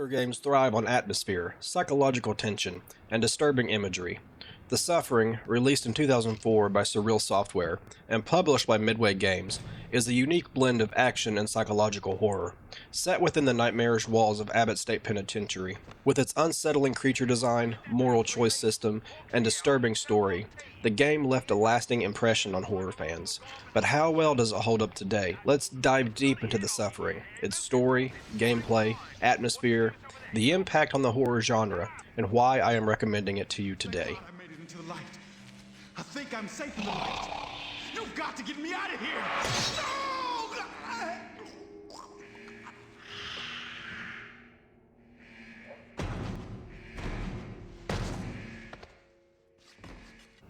Horror games thrive on atmosphere, psychological tension, and disturbing imagery. The Suffering, released in 2004 by Surreal Software and published by Midway Games, is a unique blend of action and psychological horror, set within the nightmarish walls of Abbott State Penitentiary. With its unsettling creature design, moral choice system, and disturbing story, the game left a lasting impression on horror fans. But how well does it hold up today? Let's dive deep into The Suffering, its story, gameplay, atmosphere, the impact on the horror genre, and why I am recommending it to you today. I made it into the light. I think I'm safe in the light. You've got to get me out of here! No!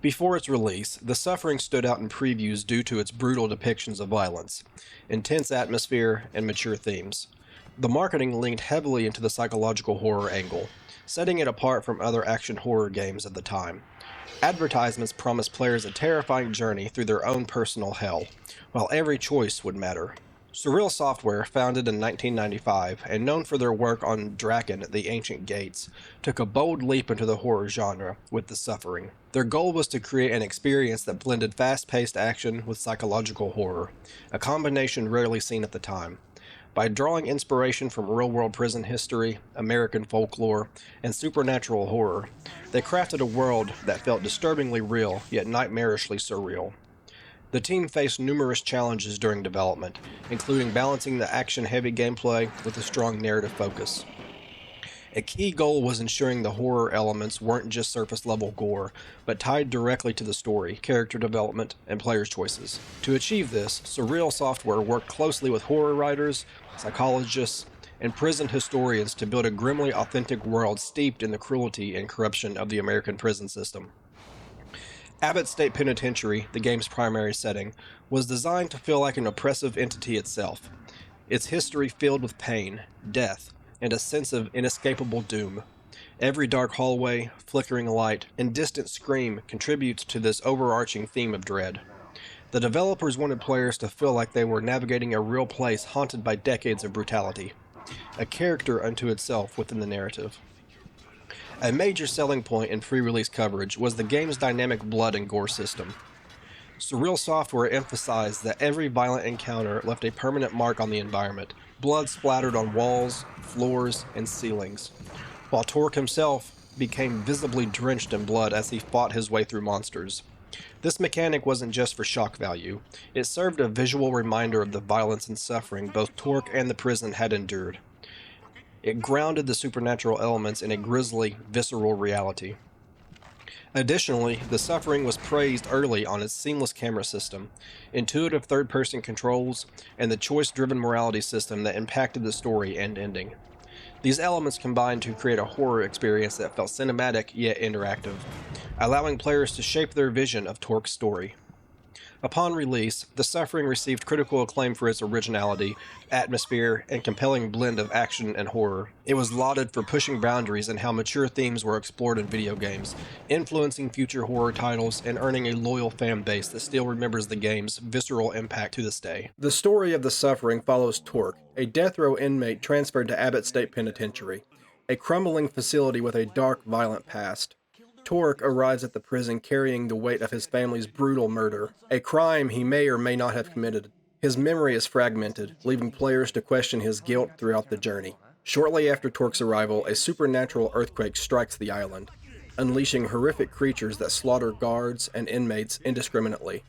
Before its release, The Suffering stood out in previews due to its brutal depictions of violence, intense atmosphere, and mature themes. The marketing leaned heavily into the psychological horror angle, setting it apart from other action horror games at the time. Advertisements promised players a terrifying journey through their own personal hell, while every choice would matter. Surreal Software, founded in 1995 and known for their work on Draken: The Ancient Gates, took a bold leap into the horror genre with The Suffering. Their goal was to create an experience that blended fast-paced action with psychological horror, a combination rarely seen at the time. By drawing inspiration from real-world prison history, American folklore, and supernatural horror, they crafted a world that felt disturbingly real yet nightmarishly surreal. The team faced numerous challenges during development, including balancing the action-heavy gameplay with a strong narrative focus. A key goal was ensuring the horror elements weren't just surface-level gore, but tied directly to the story, character development, and players' choices. To achieve this, Surreal Software worked closely with horror writers, psychologists, and prison historians to build a grimly authentic world steeped in the cruelty and corruption of the American prison system. Abbott State Penitentiary, the game's primary setting, was designed to feel like an oppressive entity itself, its history filled with pain, death, and a sense of inescapable doom. Every dark hallway, flickering light, and distant scream contributes to this overarching theme of dread. The developers wanted players to feel like they were navigating a real place haunted by decades of brutality, a character unto itself within the narrative. A major selling point in pre-release coverage was the game's dynamic blood and gore system. Surreal Software emphasized that every violent encounter left a permanent mark on the environment, blood splattered on walls, floors, and ceilings, while Torque himself became visibly drenched in blood as he fought his way through monsters. This mechanic wasn't just for shock value, it served a visual reminder of the violence and suffering both Torque and the prison had endured. It grounded the supernatural elements in a grisly, visceral reality. Additionally, The Suffering was praised early on its seamless camera system, intuitive third-person controls, and the choice-driven morality system that impacted the story and ending. These elements combined to create a horror experience that felt cinematic yet interactive, allowing players to shape their vision of Torque's story. Upon release, The Suffering received critical acclaim for its originality, atmosphere, and compelling blend of action and horror. It was lauded for pushing boundaries in how mature themes were explored in video games, influencing future horror titles and earning a loyal fan base that still remembers the game's visceral impact to this day. The story of The Suffering follows Torque, a death row inmate transferred to Abbott State Penitentiary, a crumbling facility with a dark, violent past. Torque arrives at the prison carrying the weight of his family's brutal murder, a crime he may or may not have committed. His memory is fragmented, leaving players to question his guilt throughout the journey. Shortly after Torque's arrival, a supernatural earthquake strikes the island, unleashing horrific creatures that slaughter guards and inmates indiscriminately.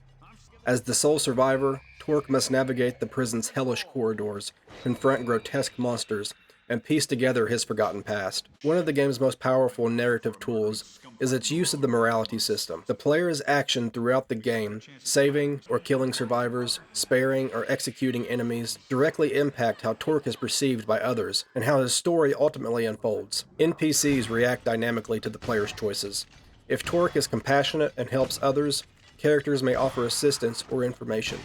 As the sole survivor, Torque must navigate the prison's hellish corridors, confront grotesque monsters, and piece together his forgotten past. One of the game's most powerful narrative tools is its use of the morality system. The player's action throughout the game, saving or killing survivors, sparing or executing enemies, directly impact how Torque is perceived by others and how his story ultimately unfolds. NPCs react dynamically to the player's choices. If Torque is compassionate and helps others, characters may offer assistance or information.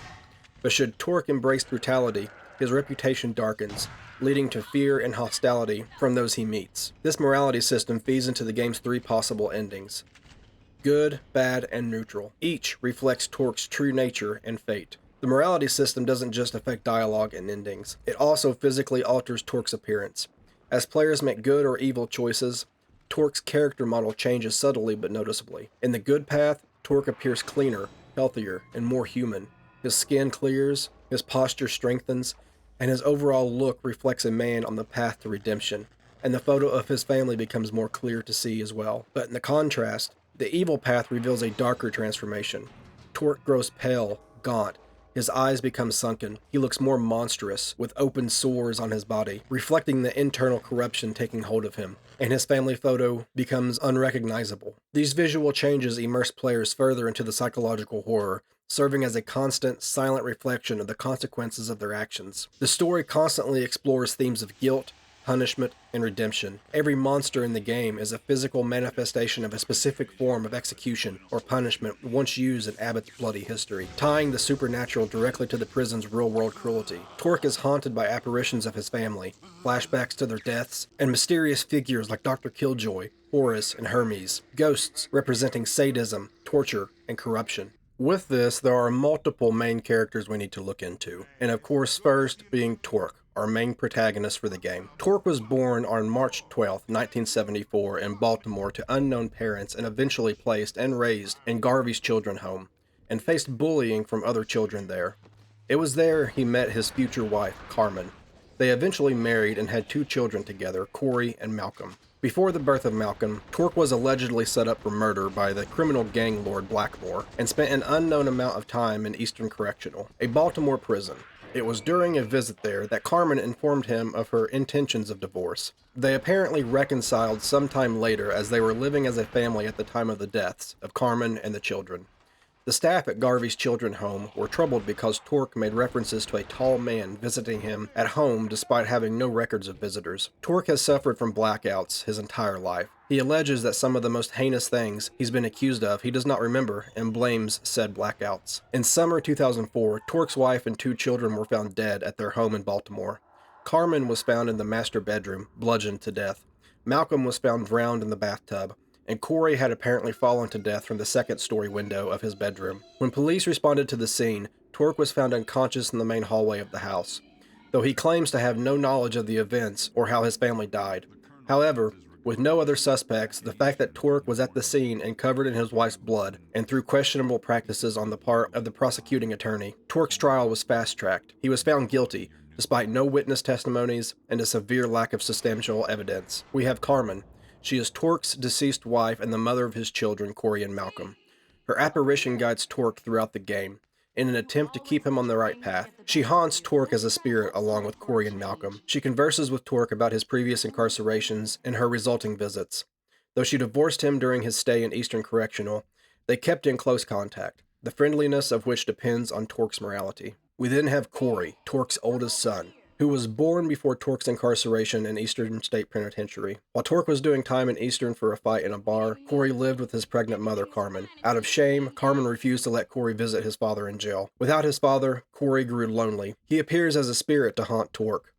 But should Torque embrace brutality, his reputation darkens, leading to fear and hostility from those he meets. This morality system feeds into the game's three possible endings: good, bad, and neutral. Each reflects Torque's true nature and fate. The morality system doesn't just affect dialogue and endings, it also physically alters Torque's appearance. As players make good or evil choices, Torque's character model changes subtly but noticeably. In the good path, Torque appears cleaner, healthier, and more human. His skin clears, his posture strengthens, and his overall look reflects a man on the path to redemption. And the photo of his family becomes more clear to see as well. But in the contrast, the evil path reveals a darker transformation. Torque grows pale, gaunt. His eyes become sunken. He looks more monstrous, with open sores on his body, reflecting the internal corruption taking hold of him, and his family photo becomes unrecognizable. These visual changes immerse players further into the psychological horror, serving as a constant, silent reflection of the consequences of their actions. The story constantly explores themes of guilt, punishment, and redemption. Every monster in the game is a physical manifestation of a specific form of execution or punishment once used in Abbott's bloody history, tying the supernatural directly to the prison's real-world cruelty. Torque is haunted by apparitions of his family, flashbacks to their deaths, and mysterious figures like Dr. Killjoy, Horus, and Hermes, ghosts representing sadism, torture, and corruption. With this, there are multiple main characters we need to look into, and of course first being Torque, our main protagonist for the game. Torque was born on March 12, 1974 in Baltimore to unknown parents and eventually placed and raised in Garvey's children's home, and faced bullying from other children there. It was there he met his future wife, Carmen. They eventually married and had 2 children together, Corey and Malcolm. Before the birth of Malcolm, Torque was allegedly set up for murder by the criminal gang lord Blackmore and spent an unknown amount of time in Eastern Correctional, a Baltimore prison. It was during a visit there that Carmen informed him of her intentions of divorce. They apparently reconciled sometime later as they were living as a family at the time of the deaths of Carmen and the children. The staff at Garvey's children's home were troubled because Torque made references to a tall man visiting him at home despite having no records of visitors. Torque has suffered from blackouts his entire life. He alleges that some of the most heinous things he's been accused of he does not remember and blames said blackouts. In summer 2004, Torque's wife and 2 children were found dead at their home in Baltimore. Carmen was found in the master bedroom, bludgeoned to death. Malcolm was found drowned in the bathtub, and Corey had apparently fallen to death from the second-story window of his bedroom. When police responded to the scene, Torque was found unconscious in the main hallway of the house, though he claims to have no knowledge of the events or how his family died. However, with no other suspects, the fact that Torque was at the scene and covered in his wife's blood, and through questionable practices on the part of the prosecuting attorney, Torque's trial was fast-tracked. He was found guilty, despite no witness testimonies and a severe lack of substantial evidence. We have Carmen. She is Torque's deceased wife and the mother of his children, Corey and Malcolm. Her apparition guides Torque throughout the game, in an attempt to keep him on the right path. She haunts Torque as a spirit along with Corey and Malcolm. She converses with Torque about his previous incarcerations and her resulting visits. Though she divorced him during his stay in Eastern Correctional, they kept in close contact, the friendliness of which depends on Torque's morality. We then have Corey, Torque's oldest son, who was born before Torque's incarceration in Eastern State Penitentiary. While Torque was doing time in Eastern for a fight in a bar, Corey lived with his pregnant mother, Carmen. Out of shame, Carmen refused to let Corey visit his father in jail. Without his father, Corey grew lonely. He appears as a spirit to haunt Torque.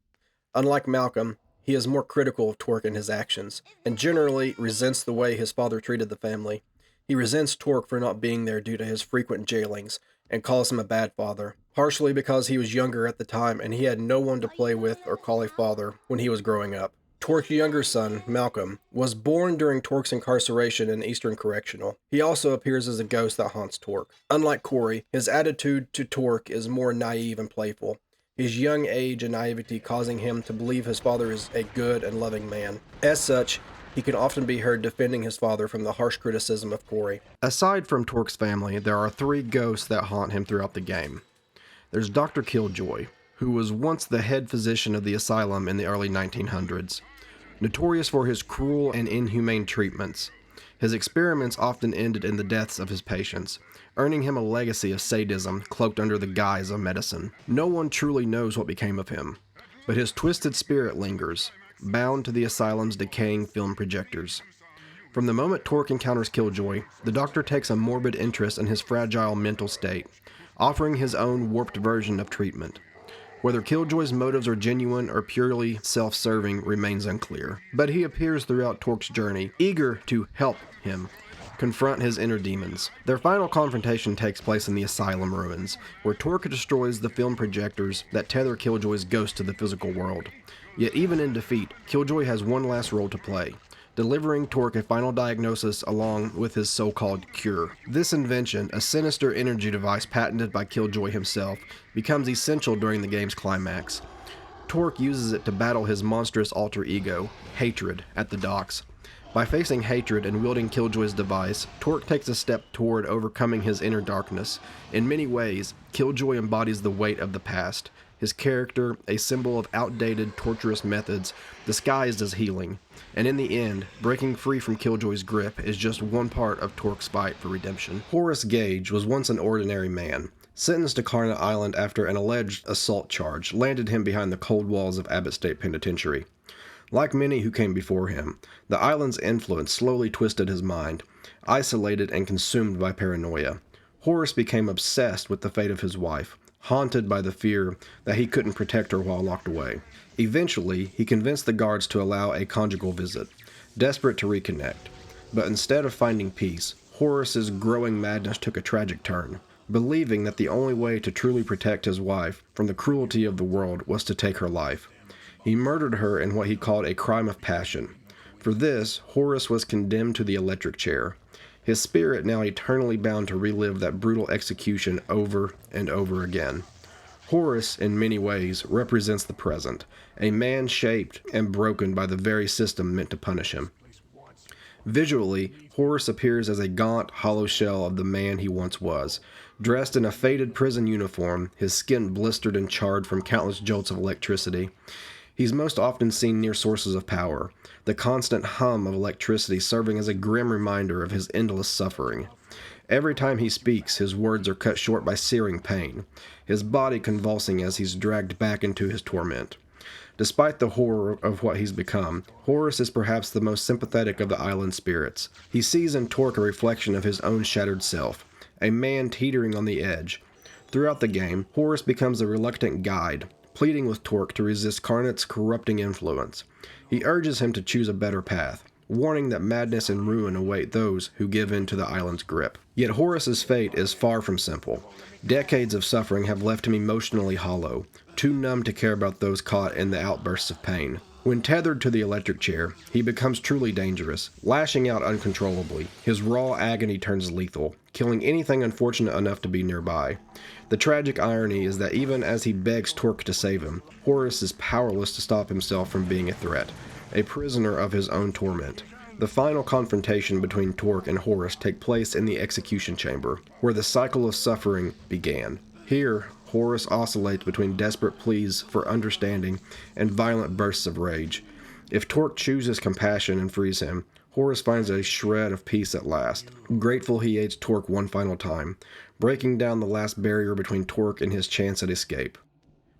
Unlike Malcolm, he is more critical of Torque and his actions, and generally resents the way his father treated the family. He resents Torque for not being there due to his frequent jailings, and calls him a bad father, partially because he was younger at the time and he had no one to play with or call a father when he was growing up. Torque's younger son, Malcolm, was born during Torque's incarceration in Eastern Correctional. He also appears as a ghost that haunts Torque. Unlike Corey, his attitude to Torque is more naive and playful, his young age and naivety causing him to believe his father is a good and loving man. As such, he can often be heard defending his father from the harsh criticism of Corey. Aside from Torque's family, there are 3 ghosts that haunt him throughout the game. There's Dr. Killjoy, who was once the head physician of the asylum in the early 1900s. Notorious for his cruel and inhumane treatments, his experiments often ended in the deaths of his patients, earning him a legacy of sadism cloaked under the guise of medicine. No one truly knows what became of him, but his twisted spirit lingers, bound to the asylum's decaying film projectors. From the moment Torque encounters Killjoy, the Doctor takes a morbid interest in his fragile mental state, offering his own warped version of treatment. Whether Killjoy's motives are genuine or purely self-serving remains unclear, but he appears throughout Torque's journey, eager to help him, confront his inner demons. Their final confrontation takes place in the asylum ruins, where Torque destroys the film projectors that tether Killjoy's ghost to the physical world. Yet even in defeat, Killjoy has one last role to play, delivering Torque a final diagnosis along with his so-called cure. This invention, a sinister energy device patented by Killjoy himself, becomes essential during the game's climax. Torque uses it to battle his monstrous alter ego, Hatred, at the docks. By facing Hatred and wielding Killjoy's device, Torque takes a step toward overcoming his inner darkness. In many ways, Killjoy embodies the weight of the past, his character a symbol of outdated, torturous methods disguised as healing. And in the end, breaking free from Killjoy's grip is just one part of Torque's fight for redemption. Horace Gage was once an ordinary man. Sentenced to Carnot Island after an alleged assault charge landed him behind the cold walls of Abbott State Penitentiary. Like many who came before him, the island's influence slowly twisted his mind, isolated and consumed by paranoia. Horace became obsessed with the fate of his wife, haunted by the fear that he couldn't protect her while locked away. Eventually, he convinced the guards to allow a conjugal visit, desperate to reconnect. But instead of finding peace, Horace's growing madness took a tragic turn. Believing that the only way to truly protect his wife from the cruelty of the world was to take her life. He murdered her in what he called a crime of passion. For this, Horace was condemned to the electric chair, his spirit now eternally bound to relive that brutal execution over and over again. Horace, in many ways, represents the present, a man shaped and broken by the very system meant to punish him. Visually, Horace appears as a gaunt, hollow shell of the man he once was. Dressed in a faded prison uniform, his skin blistered and charred from countless jolts of electricity. He's most often seen near sources of power, the constant hum of electricity serving as a grim reminder of his endless suffering. Every time he speaks, his words are cut short by searing pain, his body convulsing as he's dragged back into his torment. Despite the horror of what he's become, Horace is perhaps the most sympathetic of the island spirits. He sees in Torque a reflection of his own shattered self, a man teetering on the edge. Throughout the game, Horace becomes a reluctant guide, pleading with Torque to resist Carnot's corrupting influence. He urges him to choose a better path, warning that madness and ruin await those who give in to the island's grip. Yet Horace's fate is far from simple. Decades of suffering have left him emotionally hollow, too numb to care about those caught in the outbursts of pain. When tethered to the electric chair, he becomes truly dangerous, lashing out uncontrollably. His raw agony turns lethal, killing anything unfortunate enough to be nearby. The tragic irony is that even as he begs Torque to save him, Horace is powerless to stop himself from being a threat, a prisoner of his own torment. The final confrontation between Torque and Horace take place in the execution chamber, where the cycle of suffering began. Here, Horace oscillates between desperate pleas for understanding and violent bursts of rage. If Torque chooses compassion and frees him, Horace finds a shred of peace at last. Grateful, he aids Torque one final time, breaking down the last barrier between Torque and his chance at escape.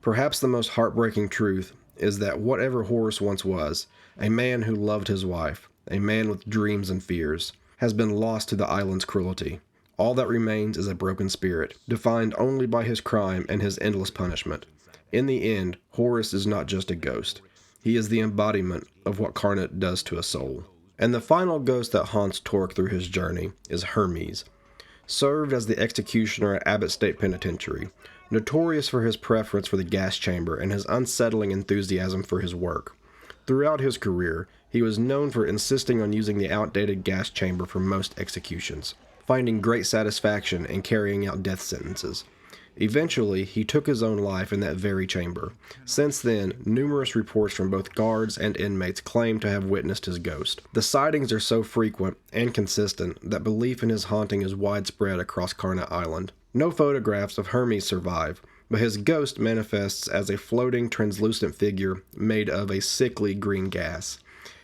Perhaps the most heartbreaking truth is that whatever Horace once was, a man who loved his wife, a man with dreams and fears, has been lost to the island's cruelty. All that remains is a broken spirit, defined only by his crime and his endless punishment. In the end, Horace is not just a ghost. He is the embodiment of what Carnot does to a soul. And the final ghost that haunts Torque through his journey is Hermes. Served as the executioner at Abbott State Penitentiary, notorious for his preference for the gas chamber and his unsettling enthusiasm for his work. Throughout his career, he was known for insisting on using the outdated gas chamber for most executions, finding great satisfaction in carrying out death sentences. Eventually, he took his own life in that very chamber. Since then, numerous reports from both guards and inmates claim to have witnessed his ghost. The sightings are so frequent and consistent that belief in his haunting is widespread across Carnot Island. No photographs of Hermes survive, but his ghost manifests as a floating, translucent figure made of a sickly green gas.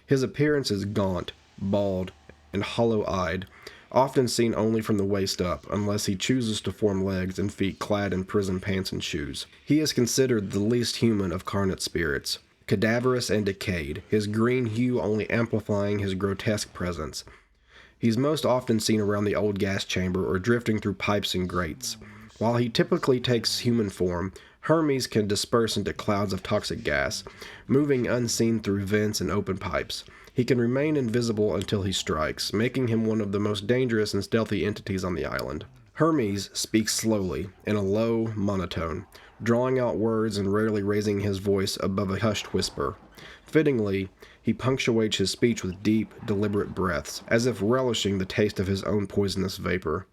His appearance is gaunt, bald, and hollow-eyed, often seen only from the waist up, unless he chooses to form legs and feet clad in prison pants and shoes. He is considered the least human of Carnot's spirits, cadaverous and decayed, his green hue only amplifying his grotesque presence. He's most often seen around the old gas chamber or drifting through pipes and grates. While he typically takes human form, Hermes can disperse into clouds of toxic gas, moving unseen through vents and open pipes. He can remain invisible until he strikes, making him one of the most dangerous and stealthy entities on the island. Hermes speaks slowly, in a low monotone, drawing out words and rarely raising his voice above a hushed whisper. Fittingly, he punctuates his speech with deep, deliberate breaths, as if relishing the taste of his own poisonous vapor,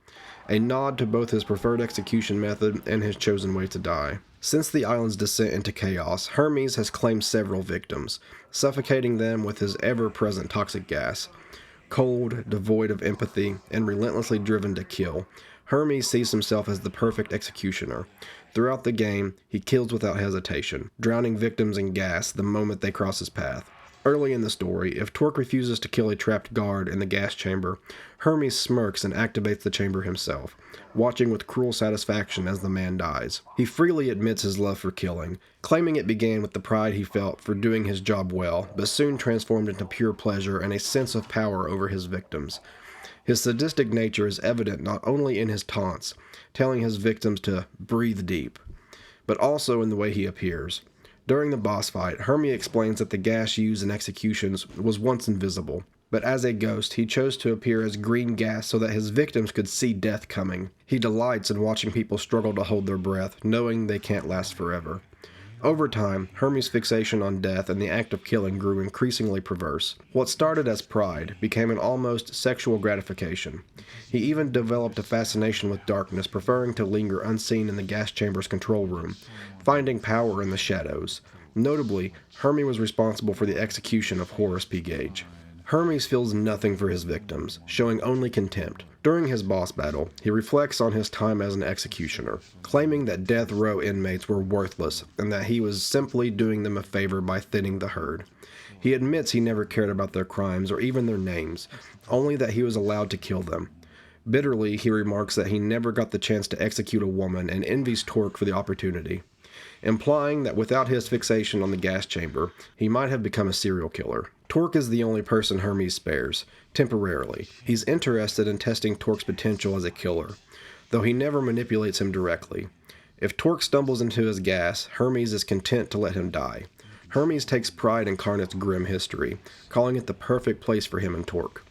a nod to both his preferred execution method and his chosen way to die. Since the island's descent into chaos, Hermes has claimed several victims, suffocating them with his ever-present toxic gas. Cold, devoid of empathy, and relentlessly driven to kill, Hermes sees himself as the perfect executioner. Throughout the game, he kills without hesitation, drowning victims in gas the moment they cross his path. Early in the story, if Torque refuses to kill a trapped guard in the gas chamber, Hermes smirks and activates the chamber himself, watching with cruel satisfaction as the man dies. He freely admits his love for killing, claiming it began with the pride he felt for doing his job well, but soon transformed into pure pleasure and a sense of power over his victims. His sadistic nature is evident not only in his taunts, telling his victims to breathe deep, but also in the way he appears. During the boss fight, Hermes explains that the gas used in executions was once invisible, but as a ghost, he chose to appear as green gas so that his victims could see death coming. He delights in watching people struggle to hold their breath, knowing they can't last forever. Over time, Hermes' fixation on death and the act of killing grew increasingly perverse. What started as pride became an almost sexual gratification. He even developed a fascination with darkness, preferring to linger unseen in the gas chamber's control room, finding power in the shadows. Notably, Hermes was responsible for the execution of Horace P. Gage. Hermes feels nothing for his victims, showing only contempt. During his boss battle, he reflects on his time as an executioner, claiming that death row inmates were worthless and that he was simply doing them a favor by thinning the herd. He admits he never cared about their crimes or even their names, only that he was allowed to kill them. Bitterly, he remarks that he never got the chance to execute a woman and envies Torque for the opportunity, implying that without his fixation on the gas chamber, he might have become a serial killer. Torque is the only person Hermes spares, temporarily. He's interested in testing Torque's potential as a killer, though he never manipulates him directly. If Torque stumbles into his gas, Hermes is content to let him die. Hermes takes pride in Carnet's grim history, calling it the perfect place for him and Torque.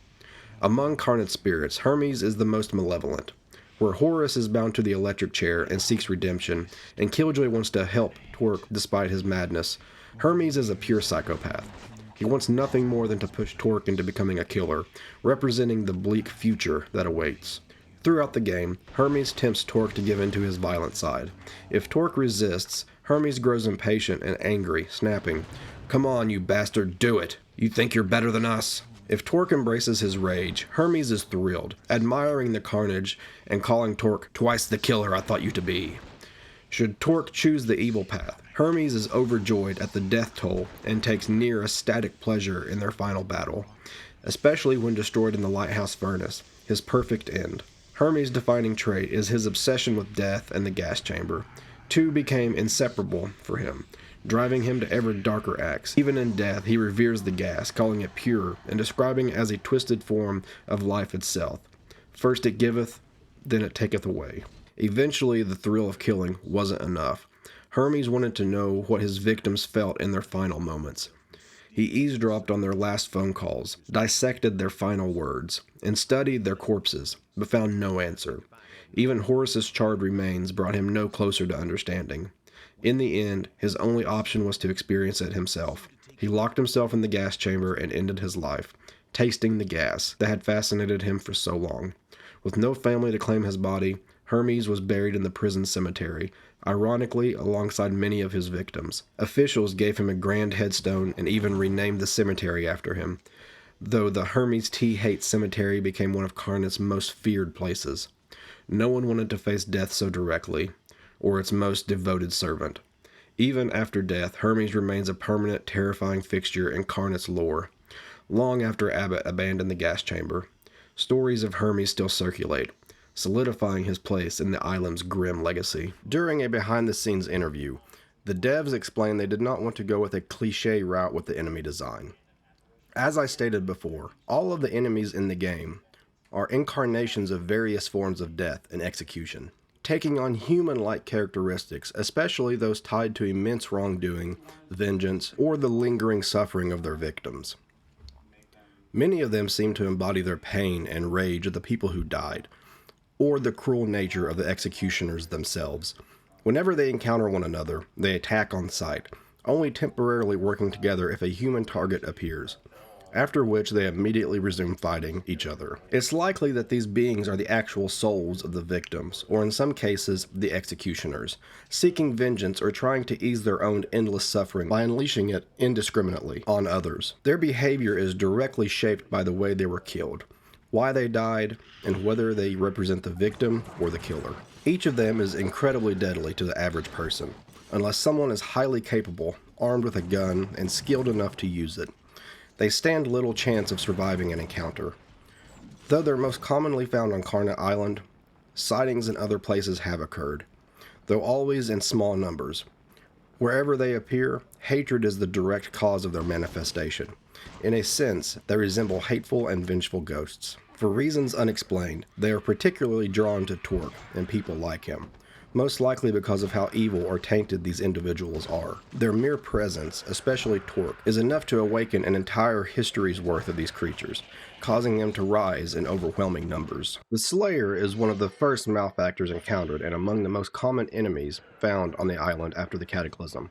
Among Carnet's spirits, Hermes is the most malevolent. Where Horace is bound to the electric chair and seeks redemption, and Killjoy wants to help Torque despite his madness, Hermes is a pure psychopath. He wants nothing more than to push Torque into becoming a killer, representing the bleak future that awaits. Throughout the game, Hermes tempts Torque to give in to his violent side. If Torque resists, Hermes grows impatient and angry, snapping, "Come on, you bastard, do it! You think you're better than us?" If Torque embraces his rage, Hermes is thrilled, admiring the carnage and calling Torque twice the killer I thought you to be. Should Torque choose the evil path, Hermes is overjoyed at the death toll and takes near ecstatic pleasure in their final battle, especially when destroyed in the lighthouse furnace, his perfect end. Hermes' defining trait is his obsession with death and the gas chamber. Two became inseparable for him, driving him to ever darker acts. Even in death, he reveres the gas, calling it pure, and describing it as a twisted form of life itself. First it giveth, then it taketh away. Eventually, the thrill of killing wasn't enough. Hermes wanted to know what his victims felt in their final moments. He eavesdropped on their last phone calls, dissected their final words, and studied their corpses, but found no answer. Even Horace's charred remains brought him no closer to understanding. In the end, his only option was to experience it himself. He locked himself in the gas chamber and ended his life, tasting the gas that had fascinated him for so long. With no family to claim his body, Hermes was buried in the prison cemetery, ironically alongside many of his victims. Officials gave him a grand headstone and even renamed the cemetery after him, though the Hermes T. Hate Cemetery became one of Carnet's most feared places. No one wanted to face death so directly, or its most devoted servant. Even after death, Hermes remains a permanent, terrifying fixture in Carnet's lore. Long after Abbott abandoned the gas chamber, stories of Hermes still circulate, solidifying his place in the island's grim legacy. During a behind-the-scenes interview, the devs explained they did not want to go with a cliché route with the enemy design. As I stated before, all of the enemies in the game are incarnations of various forms of death and execution, taking on human-like characteristics, especially those tied to immense wrongdoing, vengeance, or the lingering suffering of their victims. Many of them seem to embody their pain and rage of the people who died, or the cruel nature of the executioners themselves. Whenever they encounter one another, they attack on sight, only temporarily working together if a human target appears, after which they immediately resume fighting each other. It's likely that these beings are the actual souls of the victims, or in some cases, the executioners, seeking vengeance or trying to ease their own endless suffering by unleashing it indiscriminately on others. Their behavior is directly shaped by the way they were killed, why they died, and whether they represent the victim or the killer. Each of them is incredibly deadly to the average person, unless someone is highly capable, armed with a gun, and skilled enough to use it. They stand little chance of surviving an encounter. Though they're most commonly found on Carnot Island, sightings in other places have occurred, though always in small numbers. Wherever they appear, hatred is the direct cause of their manifestation. In a sense, they resemble hateful and vengeful ghosts. For reasons unexplained, they are particularly drawn to Torque and people like him, most likely because of how evil or tainted these individuals are. Their mere presence, especially Torque, is enough to awaken an entire history's worth of these creatures, causing them to rise in overwhelming numbers. The Slayer is one of the first malefactors encountered and among the most common enemies found on the island after the Cataclysm.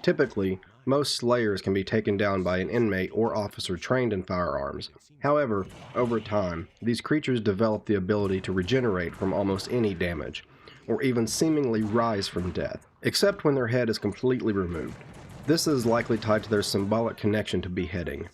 Typically, most Slayers can be taken down by an inmate or officer trained in firearms. However, over time, these creatures develop the ability to regenerate from almost any damage, or even seemingly rise from death, except when their head is completely removed. This is likely tied to their symbolic connection to beheading.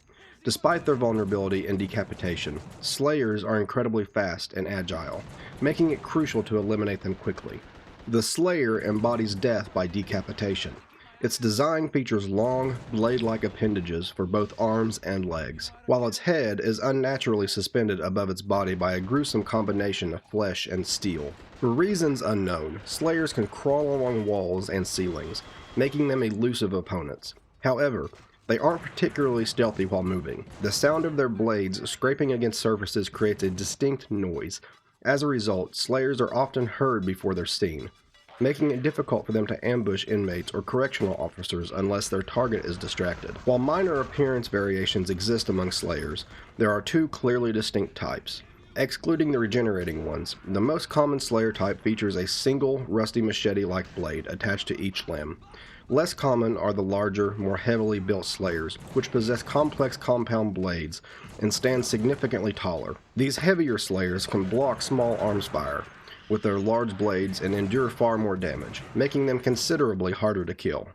Despite their vulnerability and decapitation, Slayers are incredibly fast and agile, making it crucial to eliminate them quickly. The Slayer embodies death by decapitation. Its design features long, blade-like appendages for both arms and legs, while its head is unnaturally suspended above its body by a gruesome combination of flesh and steel. For reasons unknown, Slayers can crawl along walls and ceilings, making them elusive opponents. However, they aren't particularly stealthy while moving. The sound of their blades scraping against surfaces creates a distinct noise. As a result, Slayers are often heard before they're seen, making it difficult for them to ambush inmates or correctional officers unless their target is distracted. While minor appearance variations exist among Slayers, there are two clearly distinct types. Excluding the regenerating ones, the most common Slayer type features a single, rusty machete-like blade attached to each limb. Less common are the larger, more heavily built Slayers, which possess complex compound blades and stand significantly taller. These heavier Slayers can block small arms fire with their large blades and endure far more damage, making them considerably harder to kill.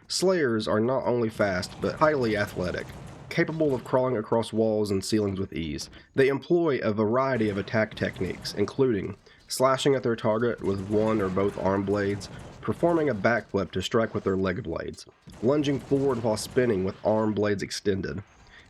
Slayers are not only fast, but highly athletic, capable of crawling across walls and ceilings with ease. They employ a variety of attack techniques, including slashing at their target with one or both arm blades, performing a backflip to strike with their leg blades, lunging forward while spinning with arm blades extended,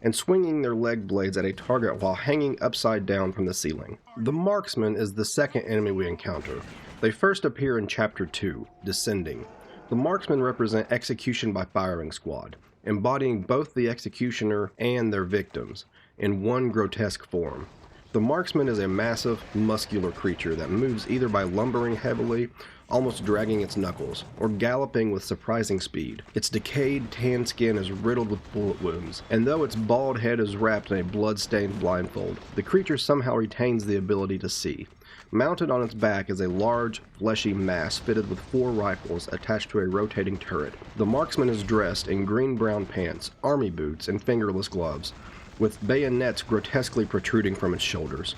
and swinging their leg blades at a target while hanging upside down from the ceiling. The Marksman is the second enemy we encounter. They first appear in Chapter 2, Descending. The Marksmen represent execution by firing squad, embodying both the executioner and their victims in one grotesque form. The Marksman is a massive, muscular creature that moves either by lumbering heavily, almost dragging its knuckles, or galloping with surprising speed. Its decayed, tan skin is riddled with bullet wounds, and though its bald head is wrapped in a blood-stained blindfold, the creature somehow retains the ability to see. Mounted on its back is a large, fleshy mass fitted with 4 rifles attached to a rotating turret. The Marksman is dressed in green-brown pants, army boots, and fingerless gloves, with bayonets grotesquely protruding from its shoulders.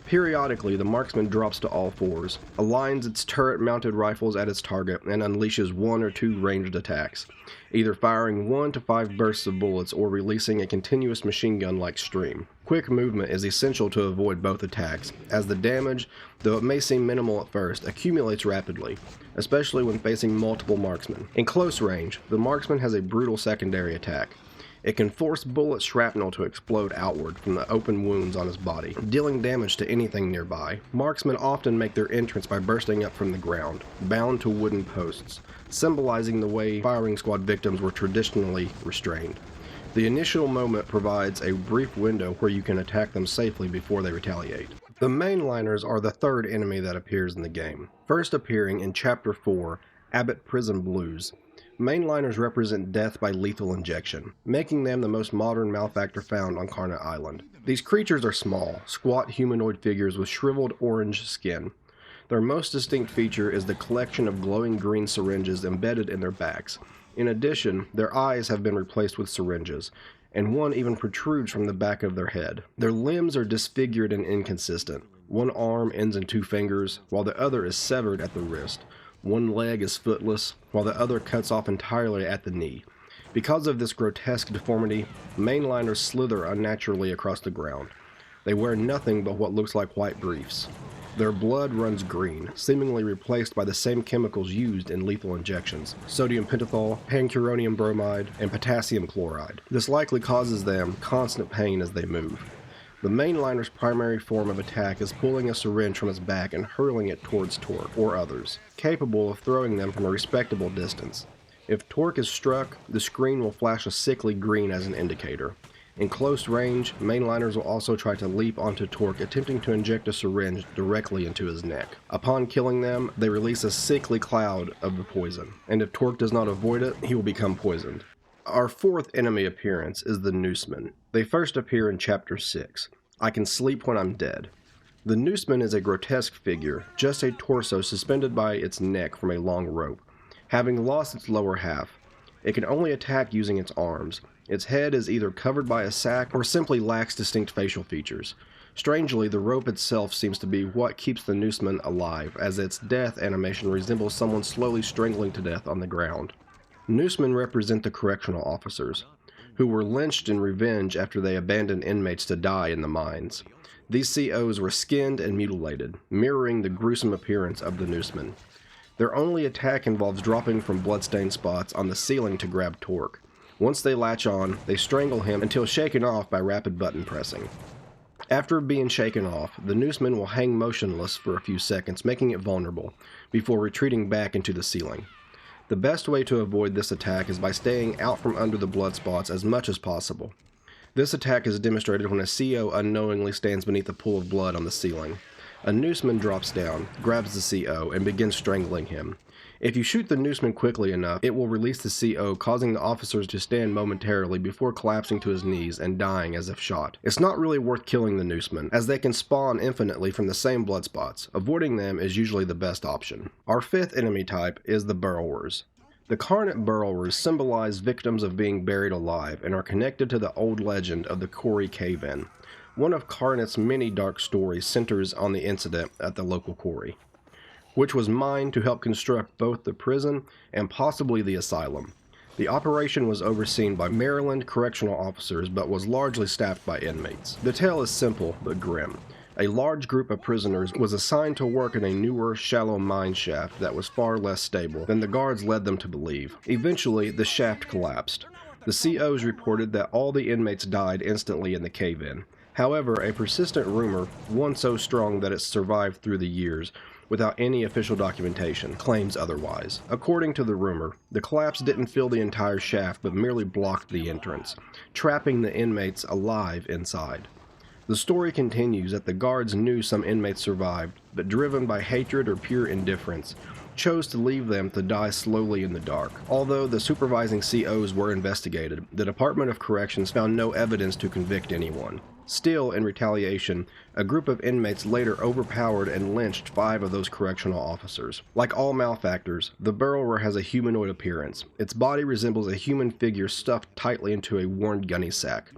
Periodically, the Marksman drops to all fours, aligns its turret-mounted rifles at its target, and unleashes 1 or 2 ranged attacks, either firing 1 to 5 bursts of bullets or releasing a continuous machine gun-like stream. Quick movement is essential to avoid both attacks, as the damage, though it may seem minimal at first, accumulates rapidly, especially when facing multiple marksmen. In close range, the Marksman has a brutal secondary attack. It can force bullet shrapnel to explode outward from the open wounds on his body, dealing damage to anything nearby. Marksmen often make their entrance by bursting up from the ground, bound to wooden posts, symbolizing the way firing squad victims were traditionally restrained. The initial moment provides a brief window where you can attack them safely before they retaliate. The mainliners are the third enemy that appears in the game, first appearing in Chapter 4, Abbott Prison Blues. Mainliners represent death by lethal injection, making them the most modern malefactor found on Carnot Island. These creatures are small, squat humanoid figures with shriveled orange skin. Their most distinct feature is the collection of glowing green syringes embedded in their backs. In addition, their eyes have been replaced with syringes, and one even protrudes from the back of their head. Their limbs are disfigured and inconsistent. One arm ends in 2 fingers, while the other is severed at the wrist. One leg is footless, while the other cuts off entirely at the knee. Because of this grotesque deformity, mainliners slither unnaturally across the ground. They wear nothing but what looks like white briefs. Their blood runs green, seemingly replaced by the same chemicals used in lethal injections: sodium pentothal, pancuronium bromide, and potassium chloride. This likely causes them constant pain as they move. The mainliner's primary form of attack is pulling a syringe from its back and hurling it towards Torque, or others, capable of throwing them from a respectable distance. If Torque is struck, the screen will flash a sickly green as an indicator. In close range, mainliners will also try to leap onto Torque, attempting to inject a syringe directly into his neck. Upon killing them, they release a sickly cloud of the poison, and if Torque does not avoid it, he will become poisoned. Our fourth enemy appearance is the Noosemen. They first appear in Chapter 6. I can sleep when I'm dead. The Nooseman is a grotesque figure, just a torso suspended by its neck from a long rope. Having lost its lower half, it can only attack using its arms. Its head is either covered by a sack or simply lacks distinct facial features. Strangely, the rope itself seems to be what keeps the Nooseman alive, as its death animation resembles someone slowly strangling to death on the ground. Noosemen represent the correctional officers, who were lynched in revenge after they abandoned inmates to die in the mines. These COs were skinned and mutilated, mirroring the gruesome appearance of the Noosemen. Their only attack involves dropping from bloodstained spots on the ceiling to grab Torque. Once they latch on, they strangle him until shaken off by rapid button pressing. After being shaken off, the Nooseman will hang motionless for a few seconds, making it vulnerable, before retreating back into the ceiling. The best way to avoid this attack is by staying out from under the blood spots as much as possible. This attack is demonstrated when a CO unknowingly stands beneath a pool of blood on the ceiling. A Nooseman drops down, grabs the CO, and begins strangling him. If you shoot the Nooseman quickly enough, it will release the CO, causing the officers to stand momentarily before collapsing to his knees and dying as if shot. It's not really worth killing the Nooseman, as they can spawn infinitely from the same blood spots. Avoiding them is usually the best option. Our fifth enemy type is the Burrowers. The Carnot Burrowers symbolize victims of being buried alive and are connected to the old legend of the Quarry Cave-In. One of Carnot's many dark stories centers on the incident at the local quarry, which was mined to help construct both the prison and possibly the asylum. The operation was overseen by Maryland correctional officers but was largely staffed by inmates. The tale is simple but grim. A large group of prisoners was assigned to work in a newer, shallow mine shaft that was far less stable than the guards led them to believe. Eventually, the shaft collapsed. The COs reported that all the inmates died instantly in the cave-in. However, a persistent rumor, one so strong that it survived through the years, without any official documentation, claims otherwise. According to the rumor, the collapse didn't fill the entire shaft but merely blocked the entrance, trapping the inmates alive inside. The story continues that the guards knew some inmates survived, but driven by hatred or pure indifference, chose to leave them to die slowly in the dark. Although the supervising COs were investigated, the Department of Corrections found no evidence to convict anyone. Still, in retaliation, a group of inmates later overpowered and lynched 5 of those correctional officers. Like all malefactors, the Burrower has a humanoid appearance. Its body resembles a human figure stuffed tightly into a worn gunny sack,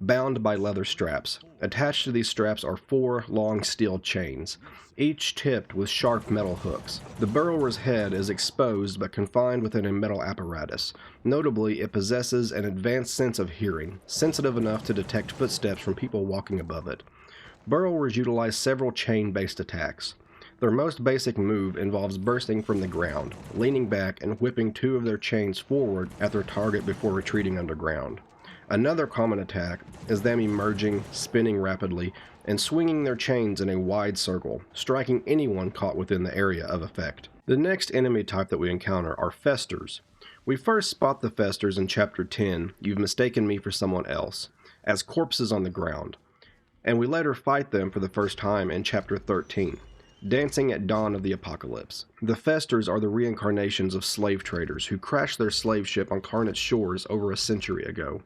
bound by leather straps. Attached to these straps are 4 long steel chains, each tipped with sharp metal hooks. The Burrower's head is exposed but confined within a metal apparatus. Notably, it possesses an advanced sense of hearing, sensitive enough to detect footsteps from people walking above it. Burrowers utilize several chain-based attacks. Their most basic move involves bursting from the ground, leaning back and whipping 2 of their chains forward at their target before retreating underground. Another common attack is them emerging, spinning rapidly, and swinging their chains in a wide circle, striking anyone caught within the area of effect. The next enemy type that we encounter are Festers. We first spot the Festers in Chapter 10, You've Mistaken Me for Someone Else, as corpses on the ground, and we later fight them for the first time in Chapter 13. dancing at dawn of the apocalypse. The Festers are the reincarnations of slave traders who crashed their slave ship on Carnet's shores over a century ago.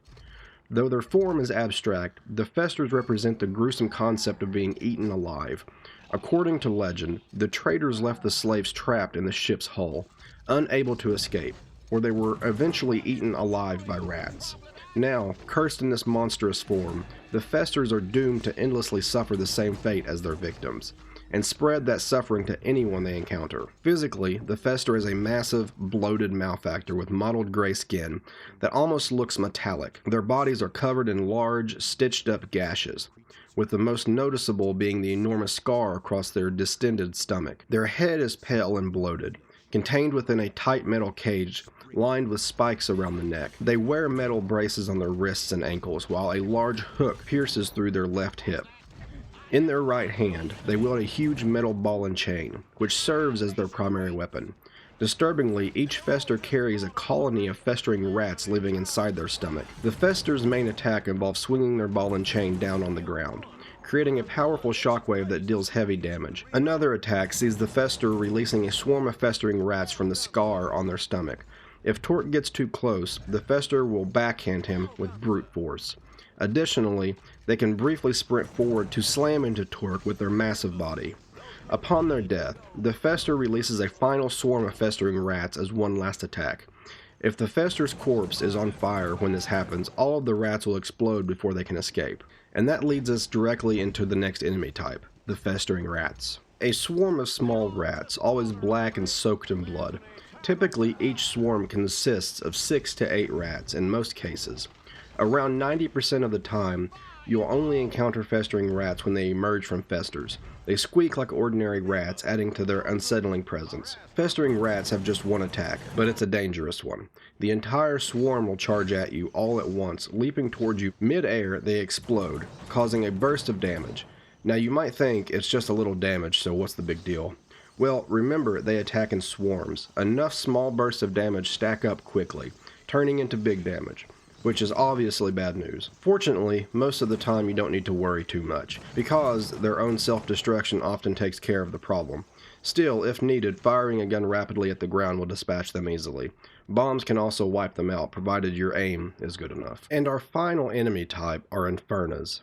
Though their form is abstract, the Festers represent the gruesome concept of being eaten alive. According to legend, the traders left the slaves trapped in the ship's hull, unable to escape, where they were eventually eaten alive by rats. Now, cursed in this monstrous form, the Festers are doomed to endlessly suffer the same fate as their victims, and spread that suffering to anyone they encounter. Physically, the Fester is a massive, bloated malefactor with mottled gray skin that almost looks metallic. Their bodies are covered in large, stitched-up gashes, with the most noticeable being the enormous scar across their distended stomach. Their head is pale and bloated, contained within a tight metal cage lined with spikes around the neck. They wear metal braces on their wrists and ankles, while a large hook pierces through their left hip. In their right hand, they wield a huge metal ball and chain, which serves as their primary weapon. Disturbingly, each Fester carries a colony of festering rats living inside their stomach. The Fester's main attack involves swinging their ball and chain down on the ground, creating a powerful shockwave that deals heavy damage. Another attack sees the Fester releasing a swarm of festering rats from the scar on their stomach. If Torque gets too close, the Fester will backhand him with brute force. Additionally, they can briefly sprint forward to slam into Torque with their massive body. Upon their death, the Fester releases a final swarm of festering rats as one last attack. If the Fester's corpse is on fire when this happens, all of the rats will explode before they can escape. And that leads us directly into the next enemy type, the festering rats. A swarm of small rats, always black and soaked in blood. Typically, each swarm consists of 6 to 8 rats in most cases. Around 90% of the time, you'll only encounter festering rats when they emerge from festers. They squeak like ordinary rats, adding to their unsettling presence. Festering rats have just one attack, but it's a dangerous one. The entire swarm will charge at you all at once, leaping towards you. Mid-air, they explode, causing a burst of damage. Now you might think it's just a little damage, so what's the big deal? Well, remember they attack in swarms. Enough small bursts of damage stack up quickly, turning into big damage, which is obviously bad news. Fortunately, most of the time you don't need to worry too much, because their own self-destruction often takes care of the problem. Still, if needed, firing a gun rapidly at the ground will dispatch them easily. Bombs can also wipe them out, provided your aim is good enough. And our final enemy type are Infernas.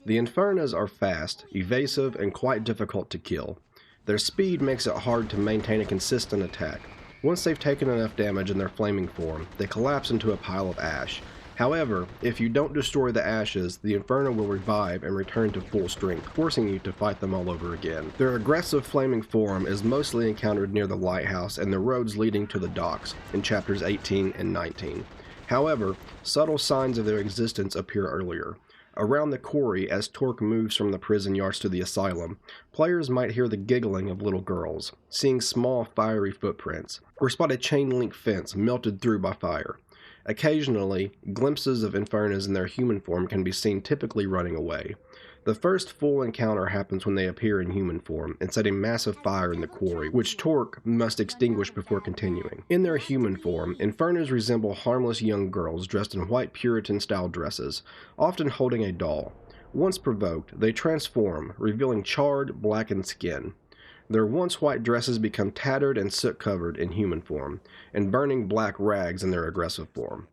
The Infernas are fast, evasive, and quite difficult to kill. Their speed makes it hard to maintain a consistent attack. Once they've taken enough damage in their flaming form, they collapse into a pile of ash. However, if you don't destroy the ashes, the Inferno will revive and return to full strength, forcing you to fight them all over again. Their aggressive flaming form is mostly encountered near the lighthouse and the roads leading to the docks in chapters 18 and 19. However, subtle signs of their existence appear earlier. Around the quarry, as Torque moves from the prison yards to the asylum, players might hear the giggling of little girls, seeing small fiery footprints, or spot a chain-link fence melted through by fire. Occasionally, glimpses of Infernas in their human form can be seen, typically running away. The first full encounter happens when they appear in human form and set a massive fire in the quarry, which Torque must extinguish before continuing. In their human form, Infernos resemble harmless young girls dressed in white Puritan-style dresses, often holding a doll. Once provoked, they transform, revealing charred, blackened skin. Their once white dresses become tattered and soot-covered in human form, and burning black rags in their aggressive form.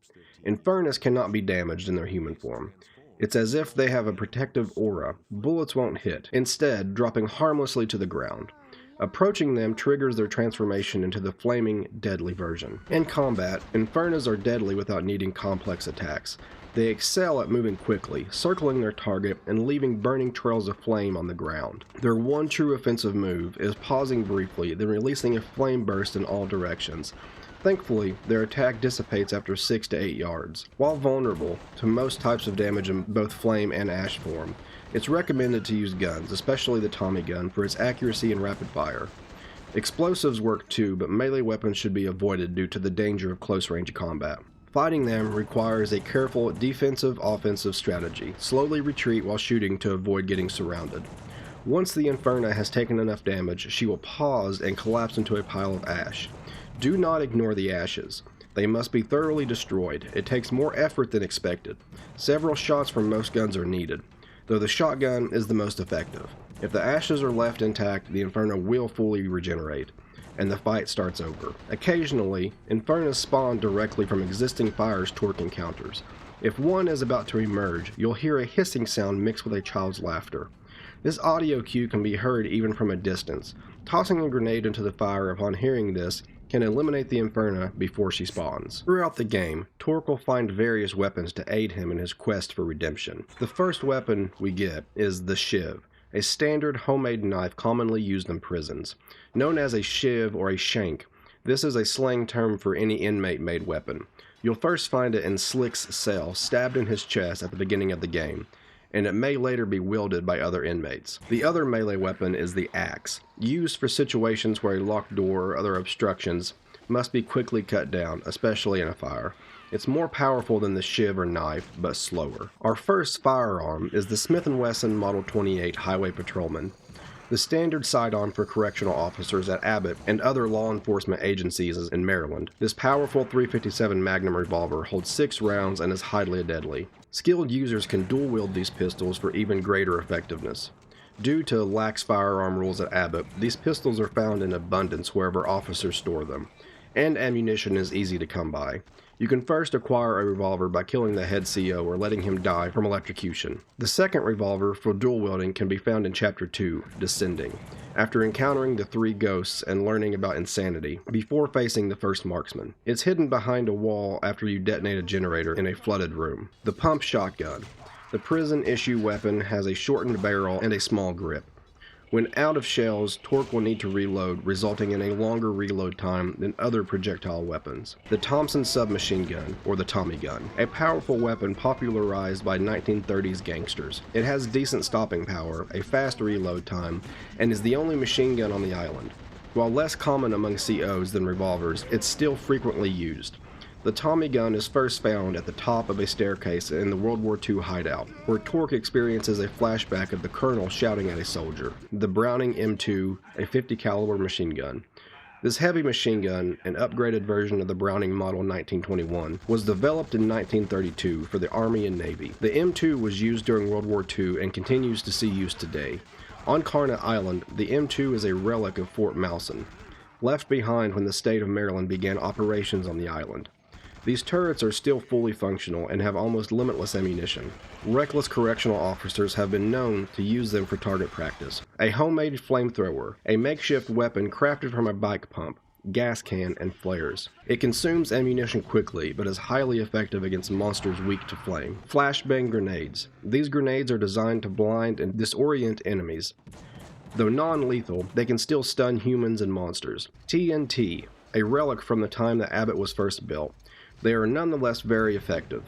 Infernos cannot be damaged in their human form. It's as if they have a protective aura. Bullets won't hit, instead dropping harmlessly to the ground. Approaching them triggers their transformation into the flaming, deadly version. In combat, Infernos are deadly without needing complex attacks. They excel at moving quickly, circling their target and leaving burning trails of flame on the ground. Their one true offensive move is pausing briefly, then releasing a flame burst in all directions. Thankfully, their attack dissipates after 6 to 8 yards. While vulnerable to most types of damage in both flame and ash form, it's recommended to use guns, especially the Tommy gun, for its accuracy and rapid fire. Explosives work too, but melee weapons should be avoided due to the danger of close-range combat. Fighting them requires a careful defensive-offensive strategy. Slowly retreat while shooting to avoid getting surrounded. Once the Inferna has taken enough damage, she will pause and collapse into a pile of ash. Do not ignore the ashes. They must be thoroughly destroyed. It takes more effort than expected. Several shots from most guns are needed, though the shotgun is the most effective. If the ashes are left intact, the Inferno will fully regenerate, and the fight starts over. Occasionally, Infernos spawn directly from existing fires Torque encounters. If one is about to emerge, you'll hear a hissing sound mixed with a child's laughter. This audio cue can be heard even from a distance. Tossing a grenade into the fire upon hearing this can eliminate the Inferna before she spawns. Throughout the game, Torque will find various weapons to aid him in his quest for redemption. The first weapon we get is the Shiv, a standard homemade knife commonly used in prisons. Known as a shiv or a shank, this is a slang term for any inmate-made weapon. You'll first find it in Slick's cell, stabbed in his chest at the beginning of the game, and it may later be wielded by other inmates. The other melee weapon is the axe, used for situations where a locked door or other obstructions must be quickly cut down, especially in a fire. It's more powerful than the shiv or knife, but slower. Our first firearm is the Smith & Wesson Model 28 Highway Patrolman, the standard sidearm for correctional officers at Abbott and other law enforcement agencies in Maryland. This powerful .357 Magnum revolver holds 6 rounds and is highly deadly. Skilled users can dual-wield these pistols for even greater effectiveness. Due to lax firearm rules at Abbott, these pistols are found in abundance wherever officers store them, and ammunition is easy to come by. You can first acquire a revolver by killing the head CO or letting him die from electrocution. The second revolver for dual wielding can be found in Chapter 2, Descending, after encountering the 3 ghosts and learning about insanity, before facing the first marksman. It's hidden behind a wall after you detonate a generator in a flooded room. The pump shotgun. The prison issue weapon has a shortened barrel and a small grip. When out of shells, Torque will need to reload, resulting in a longer reload time than other projectile weapons. The Thompson submachine gun, or the Tommy gun, a powerful weapon popularized by 1930s gangsters. It has decent stopping power, a fast reload time, and is the only machine gun on the island. While less common among COs than revolvers, it's still frequently used. The Tommy gun is first found at the top of a staircase in the World War II hideout, where Torque experiences a flashback of the colonel shouting at a soldier. The Browning M2, a 50 caliber machine gun. This heavy machine gun, an upgraded version of the Browning Model 1921, was developed in 1932 for the Army and Navy. The M2 was used during World War II and continues to see use today. On Carnot Island, the M2 is a relic of Fort Mouson, left behind when the state of Maryland began operations on the island. These turrets are still fully functional and have almost limitless ammunition. Reckless correctional officers have been known to use them for target practice. A homemade flamethrower, a makeshift weapon crafted from a bike pump, gas can, and flares. It consumes ammunition quickly, but is highly effective against monsters weak to flame. Flashbang grenades. These grenades are designed to blind and disorient enemies. Though non-lethal, they can still stun humans and monsters. TNT, a relic from the time that Abbott was first built. They are nonetheless very effective.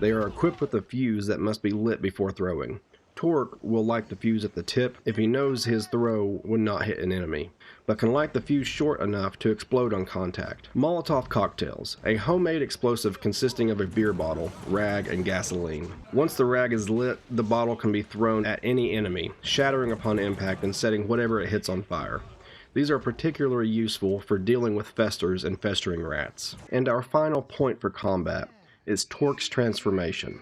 They are equipped with a fuse that must be lit before throwing. Torque will light the fuse at the tip if he knows his throw would not hit an enemy, but can light the fuse short enough to explode on contact. Molotov cocktails, a homemade explosive consisting of a beer bottle, rag, and gasoline. Once the rag is lit, the bottle can be thrown at any enemy, shattering upon impact and setting whatever it hits on fire. These are particularly useful for dealing with festers and festering rats. And our final point for combat is Torque's transformation.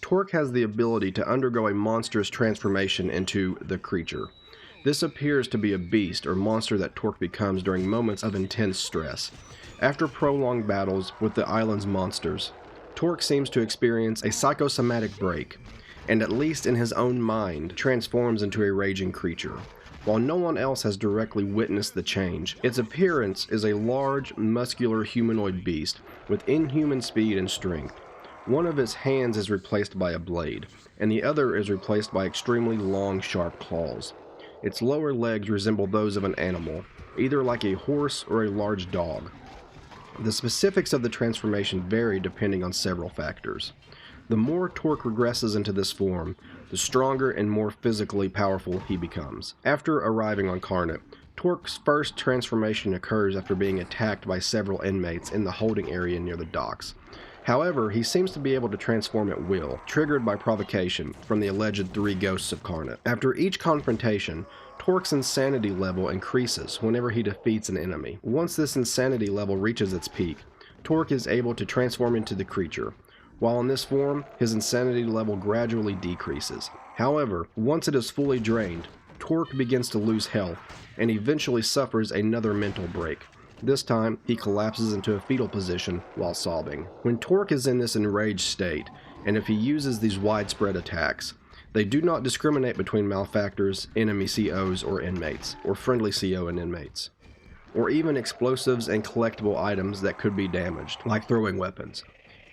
Torque has the ability to undergo a monstrous transformation into the creature. This appears to be a beast or monster that Torque becomes during moments of intense stress. After prolonged battles with the island's monsters, Torque seems to experience a psychosomatic break, and at least in his own mind, transforms into a raging creature. While no one else has directly witnessed the change, its appearance is a large, muscular humanoid beast with inhuman speed and strength. One of its hands is replaced by a blade, and the other is replaced by extremely long, sharp claws. Its lower legs resemble those of an animal, either like a horse or a large dog. The specifics of the transformation vary depending on several factors. The more Torque regresses into this form, the stronger and more physically powerful he becomes. After arriving on Carnot, Torque's first transformation occurs after being attacked by several inmates in the holding area near the docks. However, he seems to be able to transform at will, triggered by provocation from the alleged 3 ghosts of Carnot. After each confrontation, Torque's insanity level increases whenever he defeats an enemy. Once this insanity level reaches its peak, Torque is able to transform into the creature. While in this form, his insanity level gradually decreases. However, once it is fully drained, Torque begins to lose health and eventually suffers another mental break. This time, he collapses into a fetal position while sobbing. When Torque is in this enraged state, and if he uses these widespread attacks, they do not discriminate between malefactors, enemy COs or inmates, or friendly CO and inmates, or even explosives and collectible items that could be damaged, like throwing weapons.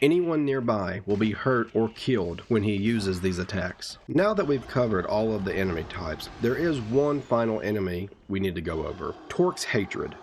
Anyone nearby will be hurt or killed when he uses these attacks. Now that we've covered all of the enemy types, there is one final enemy we need to go over: Torque's hatred.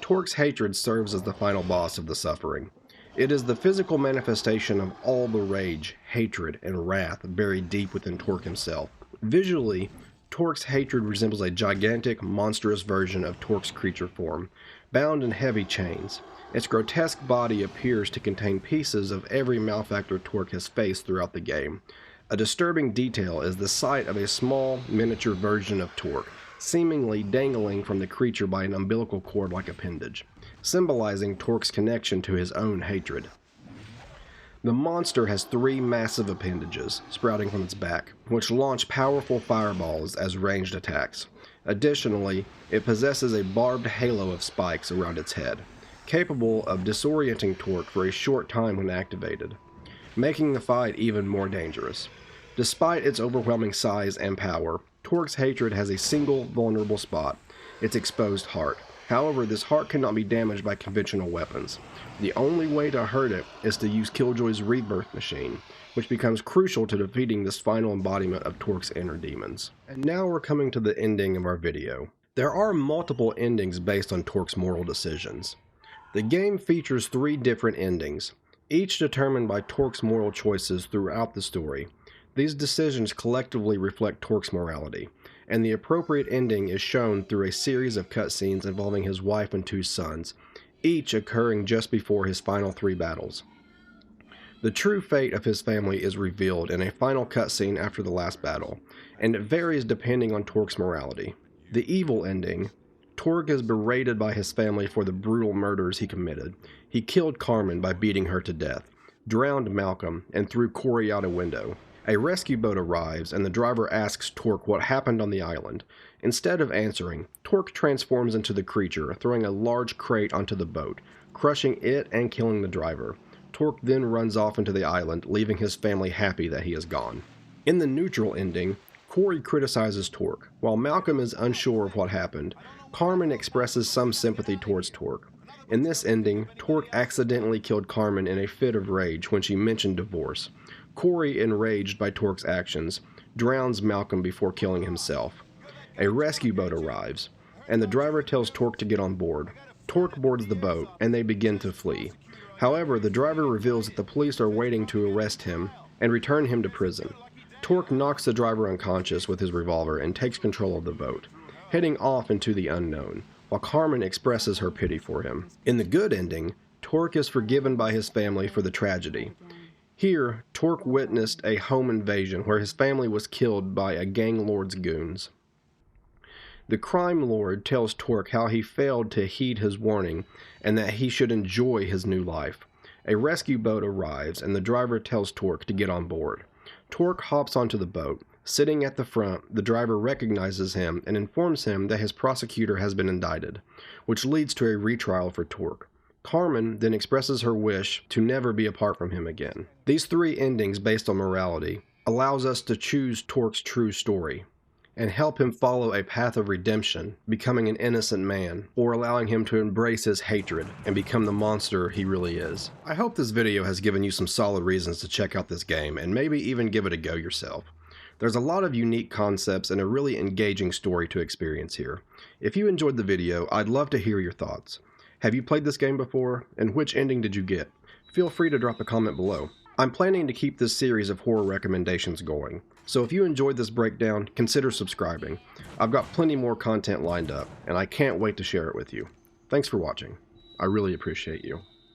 Torque's hatred serves as the final boss of the Suffering. It is the physical manifestation of all the rage, hatred, and wrath buried deep within Torque himself. Visually, Torque's hatred resembles a gigantic, monstrous version of Torque's creature form, bound in heavy chains. Its grotesque body appears to contain pieces of every malefactor Torque has faced throughout the game. A disturbing detail is the sight of a small, miniature version of Torque, seemingly dangling from the creature by an umbilical cord-like appendage, symbolizing Torque's connection to his own hatred. The monster has 3 massive appendages sprouting from its back, which launch powerful fireballs as ranged attacks. Additionally, it possesses a barbed halo of spikes around its head, capable of disorienting Torque for a short time when activated, making the fight even more dangerous. Despite its overwhelming size and power, Torque's hatred has a single vulnerable spot: its exposed heart. However, this heart cannot be damaged by conventional weapons. The only way to hurt it is to use Killjoy's rebirth machine, which becomes crucial to defeating this final embodiment of Torque's inner demons. And now we're coming to the ending of our video. There are multiple endings based on Torque's moral decisions. The game features 3 different endings, each determined by Torque's moral choices throughout the story. These decisions collectively reflect Torque's morality, and the appropriate ending is shown through a series of cutscenes involving his wife and 2 sons, each occurring just before his final 3 battles. The true fate of his family is revealed in a final cutscene after the last battle, and it varies depending on Torque's morality. The evil ending: Torque is berated by his family for the brutal murders he committed. He killed Carmen by beating her to death, drowned Malcolm, and threw Corey out a window. A rescue boat arrives, and the driver asks Torque what happened on the island. Instead of answering, Torque transforms into the creature, throwing a large crate onto the boat, crushing it and killing the driver. Torque then runs off into the island, leaving his family happy that he is gone. In the neutral ending, Corey criticizes Torque. While Malcolm is unsure of what happened, Carmen expresses some sympathy towards Torque. In this ending, Torque accidentally killed Carmen in a fit of rage when she mentioned divorce. Corey, enraged by Torque's actions, drowns Malcolm before killing himself. A rescue boat arrives, and the driver tells Torque to get on board. Torque boards the boat, and they begin to flee. However, the driver reveals that the police are waiting to arrest him and return him to prison. Torque knocks the driver unconscious with his revolver and takes control of the boat, heading off into the unknown, while Carmen expresses her pity for him. In the good ending, Torque is forgiven by his family for the tragedy. Here, Torque witnessed a home invasion where his family was killed by a gang lord's goons. The crime lord tells Torque how he failed to heed his warning and that he should enjoy his new life. A rescue boat arrives, and the driver tells Torque to get on board. Torque hops onto the boat. Sitting at the front, the driver recognizes him and informs him that his prosecutor has been indicted, which leads to a retrial for Torque. Carmen then expresses her wish to never be apart from him again. These 3 endings based on morality allows us to choose Torque's true story and help him follow a path of redemption, becoming an innocent man, or allowing him to embrace his hatred and become the monster he really is. I hope this video has given you some solid reasons to check out this game and maybe even give it a go yourself. There's a lot of unique concepts and a really engaging story to experience here. If you enjoyed the video, I'd love to hear your thoughts. Have you played this game before, and which ending did you get? Feel free to drop a comment below. I'm planning to keep this series of horror recommendations going, so if you enjoyed this breakdown, consider subscribing. I've got plenty more content lined up, and I can't wait to share it with you. Thanks for watching. I really appreciate you.